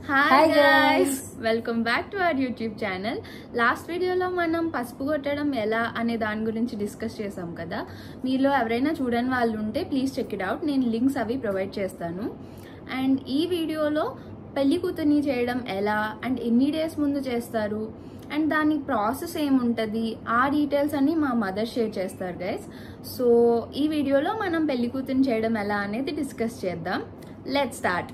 Hi guys, welcome back to our YouTube channel. Last video లో మనం పసుపు కొట్టడం ఎలా అనే దాని గురించి డిస్కస్ చేసాం కదా. మీలో ఎవరైనా చూడని వాళ్ళు ఉంటే ప్లీజ్ చెక్ ఇట్ అవుట్. నేను లింక్స్ అవి ప్రొవైడ్ చేస్తాను. అండ్ ఈ వీడియోలో పెళ్లి కూతుర్ని చేయడం ఎలా అండ్ ఎన్ని డేస్ ముందు చేస్తారు అండ్ దాని ప్రాసెస్ ఏముంటుంది ఆ డీటెయిల్స్ అన్ని మా మదర్ షేర్ చేస్తారు గైస్. సో ఈ వీడియోలో మనం పెళ్లి కూతుర్ని చేయడం ఎలా అనేది డిస్కస్ చేద్దాం. Let's start.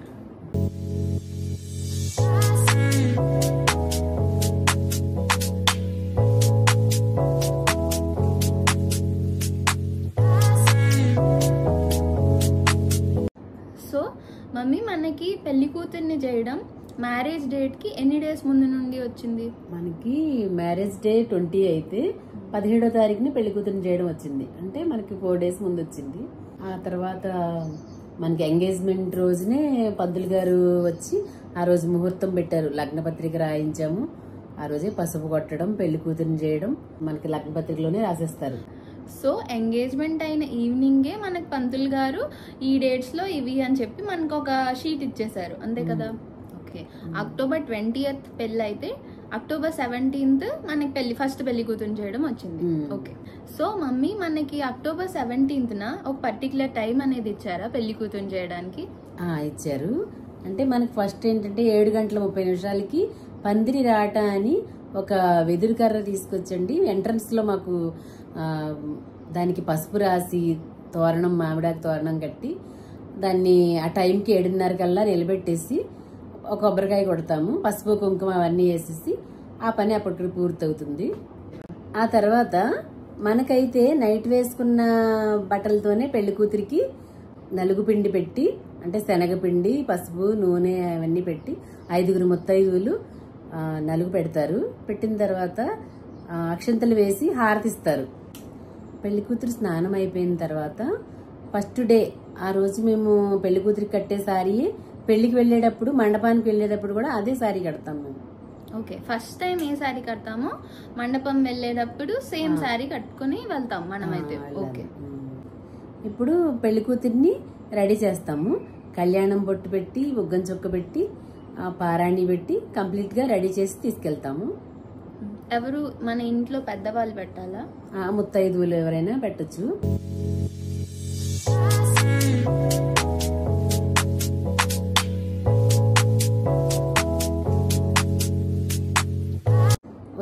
సో మమ్మీ మనకి పెళ్లి కూతుర్ని చేయడం మ్యారేజ్ డేట్ కి ఎన్ని డేస్ ముందు నుండి వచ్చింది? మనకి మ్యారేజ్ డే 20 అయితే 17వ తారీఖుని పెళ్లి కూతుర్ని చేయడం వచ్చింది. అంటే మనకి 4 డేస్ ముందు వచ్చింది. ఆ తర్వాత మనకి ఎంగేజ్మెంట్ రోజునే పంతులు గారు వచ్చి ఆ రోజు ముహూర్తం పెట్టారు, లగ్నపత్రిక రాయించాము. ఆ రోజే పసుపు కొట్టడం, పెళ్లి కూతుర్ని చేయడం మనకి లగ్నపత్రికలోనే రాసేస్తారు. సో ఎంగేజ్మెంట్ అయిన ఈవినింగే మనకు పంతులు గారు ఈ డేట్స్ లో ఇవి అని చెప్పి మనకు ఒక షీట్ ఇచ్చేసారు, అంతే కదా? ఓకే, అక్టోబర్ 20th పెళ్లి అయితే అక్టోబర్ 17th మనకి ఫస్ట్ పెళ్లి కూతుర్ని చేయడం వచ్చింది. ఓకే, సో మమ్మీ మనకి అక్టోబర్ 17th ఒక పర్టికులర్ టైం అనేది ఇచ్చారా పెళ్లి కూతుర్ని చేయడానికి? ఇచ్చారు. అంటే మనకి ఫస్ట్ ఏంటంటే 7:30 పందిరి రాట అని ఒక వెదురు కర్ర తీసుకొచ్చండి. ఎంట్రన్స్ లో మాకు దానికి పసుపు రాసి తోరణం, మామిడాకు తోరణం కట్టి దాన్ని ఆ టైంకి 7:30 కల్లా నిలబెట్టేసి ఒక కొబ్బరికాయ కొడతాము. పసుపు కుంకుమ అవన్నీ వేసేసి ఆ పని అప్పటికి పూర్తవుతుంది. ఆ తర్వాత మనకైతే నైట్ వేసుకున్న బట్టలతోనే పెళ్లి కూతురికి నలుగు పిండి పెట్టి, అంటే శనగపిండి, పసుపు, నూనె అవన్నీ పెట్టి 5 ముత్తైదువులు నలుగు పెడతారు. పెట్టిన తర్వాత అక్షంతలు వేసి హారతిస్తారు. పెళ్లి కూతురు స్నానం అయిపోయిన తర్వాత ఫస్ట్ డే ఆ రోజు మేము పెళ్లి కూతురికి కట్టే సారీయే పెళ్లికి వెళ్ళేటప్పుడు, మండపానికి వెళ్ళేటప్పుడు కూడా అదే సారీ కడతాం మేము. ఓకే, ఫస్ట్ టైం ఏ సారీ కడతామో మండపం వెళ్ళేటప్పుడు సేమ్ సారీ కట్టుకుని వెళ్తాం మనమైతే. ఓకే, ఇప్పుడు పెళ్లి కూతుర్ని రెడీ చేస్తాము. కళ్యాణం బొట్టు పెట్టి, బుగ్గం చొక్క పెట్టి, పారాణి పెట్టి కంప్లీట్ గా రెడీ చేసి తీసుకెళ్తాము. ఎవరు మన ఇంట్లో పెద్దవాళ్ళు పెట్టాలా? ముత్తైదువులు ఎవరైనా పెట్టచ్చు.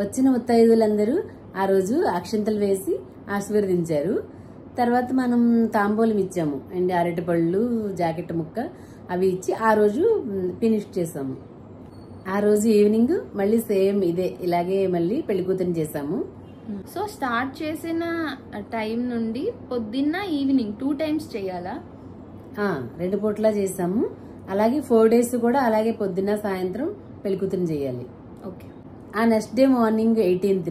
వచ్చిన ముత్తైదువులందరూ ఆ రోజు అక్షంతలు వేసి ఆశీర్వదించారు. తర్వాత మనం తాంబూలం ఇచ్చాము అండ్ అరటిపళ్ళు, జాకెట్ ముక్క అవి ఇచ్చి ఆ రోజు ఫినిష్ చేసాము. ఆ రోజు ఈవినింగ్ మళ్ళీ సేమ్ ఇలాగే మళ్ళీ పెళ్లి కూతుర్ని చేసాము. సో స్టార్ట్ చేసిన టైం నుండి పొద్దున్న ఈవినింగ్ 2 times చేయాలా? 2 పూట్లా చేసాము. అలాగే 4 days కూడా అలాగే పొద్దున్న సాయంత్రం పెళ్లి కూతుర్ని చేయాలి. ఓకే, ఆ నెక్స్ట్ డే మార్నింగ్ 18th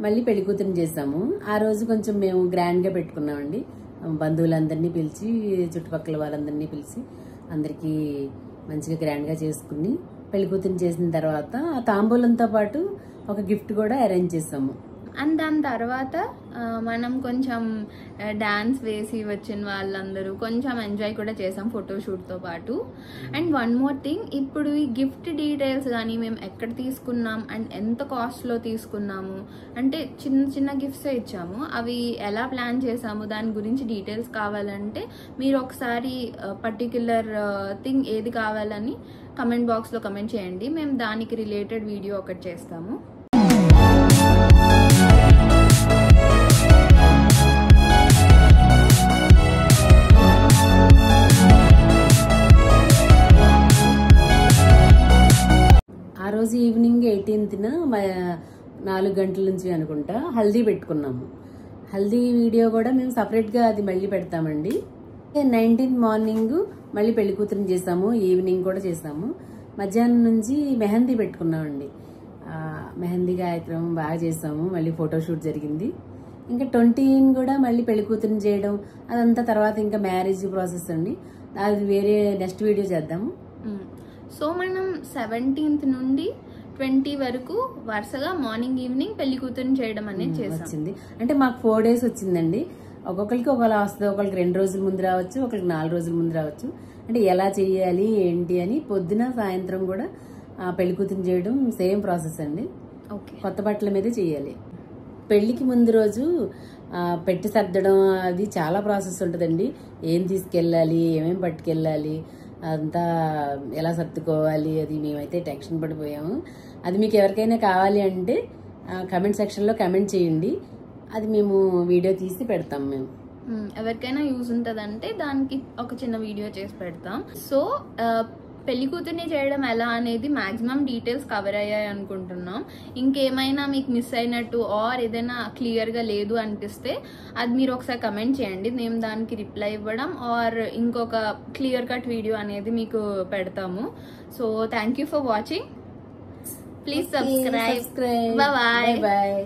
మళ్ళీ పెళ్లి కూతుర్ని చేసాము. ఆ రోజు కొంచెం మేము గ్రాండ్ గా పెట్టుకున్నామండి. బంధువులందరినీ పిలిచి, చుట్టుపక్కల వాళ్ళందరినీ పిలిచి అందరికి మంచిగా గ్రాండ్ గా చేసుకుని పెళ్లి కూతుర్ని చేసిన తర్వాత ఆ తాంబూలంతో పాటు ఒక గిఫ్ట్ కూడా అరేంజ్ చేసాము. అండ్ దాని తర్వాత మనం కొంచెం డాన్స్ వేసి వచ్చిన వాళ్ళందరూ కొంచెం ఎంజాయ్ కూడా చేసాం ఫోటోషూట్తో పాటు. అండ్ వన్ మోర్ థింగ్, ఇప్పుడు ఈ గిఫ్ట్ డీటెయిల్స్ కానీ మేము ఎక్కడ తీసుకున్నాం అండ్ ఎంత కాస్ట్లో తీసుకున్నాము, అంటే చిన్న చిన్న గిఫ్ట్సే ఇచ్చాము, అవి ఎలా ప్లాన్ చేసాము దాని గురించి డీటెయిల్స్ కావాలంటే మీరు ఒకసారి పర్టిక్యులర్ థింగ్ ఏది కావాలని కమెంట్ బాక్స్లో కమెంట్ చేయండి. మేము దానికి రిలేటెడ్ వీడియో ఒకటి చేస్తాము. ఆ రోజు ఈవినింగ్ 18th 4 గంటల నుంచి అనుకుంటా హల్దీ పెట్టుకున్నాము. హల్దీ వీడియో కూడా మేము సపరేట్ గా అది మళ్ళీ పెడతామండి. 19th మార్నింగ్ మళ్ళీ పెళ్లి కూతురిని చేసాము, ఈవినింగ్ కూడా చేసాము. మధ్యాహ్నం నుంచి మెహందీ పెట్టుకున్నామండి. మెహందీ కార్యక్రమం బాగా చేసాము. మళ్ళీ ఫోటోషూట్ జరిగింది. ఇంకా 20 కూడా మళ్ళీ పెళ్లి కూతురిని చేయడం అదంతా తర్వాత ఇంకా మ్యారేజ్ ప్రాసెస్ అండి. అది వేరే నెక్స్ట్ వీడియో చేద్దాము. సో మనం 17th నుండి 20 వరకు వరుసగా మార్నింగ్ ఈవినింగ్ పెళ్లి కూతుర్ని చేయడం అనేది చేసాం. అంటే మాకు 4 days వచ్చిందండి. ఒక్కొక్కరికి ఒకలా వస్తుంది. ఒకరికి 2 రోజుల ముందు రావచ్చు, ఒకరికి 4 రోజుల ముందు రావచ్చు. అంటే ఎలా చేయాలి ఏంటి అని పొద్దున సాయంత్రం కూడా పెళ్లి కూతురు చేయడం సేమ్ ప్రాసెస్ అండి. ఓకే. కొత్త బట్టల మీదే చేయాలి. పెళ్లికి ముందు రోజు పెట్టి సర్దడం అది చాలా ప్రాసెస్ ఉంటుందండి. ఏం తీసుకెళ్ళాలి, ఏమేం పట్టుకెళ్ళాలి, అంతా ఎలా సర్దుకోవాలి, అది మేమైతే టెన్షన్ పడిపోయాము. అది మీకు ఎవరికైనా కావాలి అంటే కమెంట్ సెక్షన్లో కమెంట్ చేయండి, అది మేము వీడియో తీసి పెడతాం. మేము ఎవరికైనా యూజ్ ఉంటుందంటే దానికి ఒక చిన్న వీడియో చేసి పెడతాం. సో పెళ్లి కూతుర్ని చేయడం ఎలా అనేది మాక్సిమం డీటెయిల్స్ కవర్ అయ్యాయి అనుకుంటున్నాం. ఇంకేమైనా మీకు మిస్ అయినట్టు ఆర్ ఏదైనా క్లియర్గా లేదు అనిపిస్తే అది మీరు ఒకసారి కమెంట్ చేయండి, మేము దానికి రిప్లై ఇవ్వడం ఆర్ ఇంకొక క్లియర్ కట్ వీడియో అనేది మీకు పెడతాము. So thank you for watching. Please subscribe. Bye.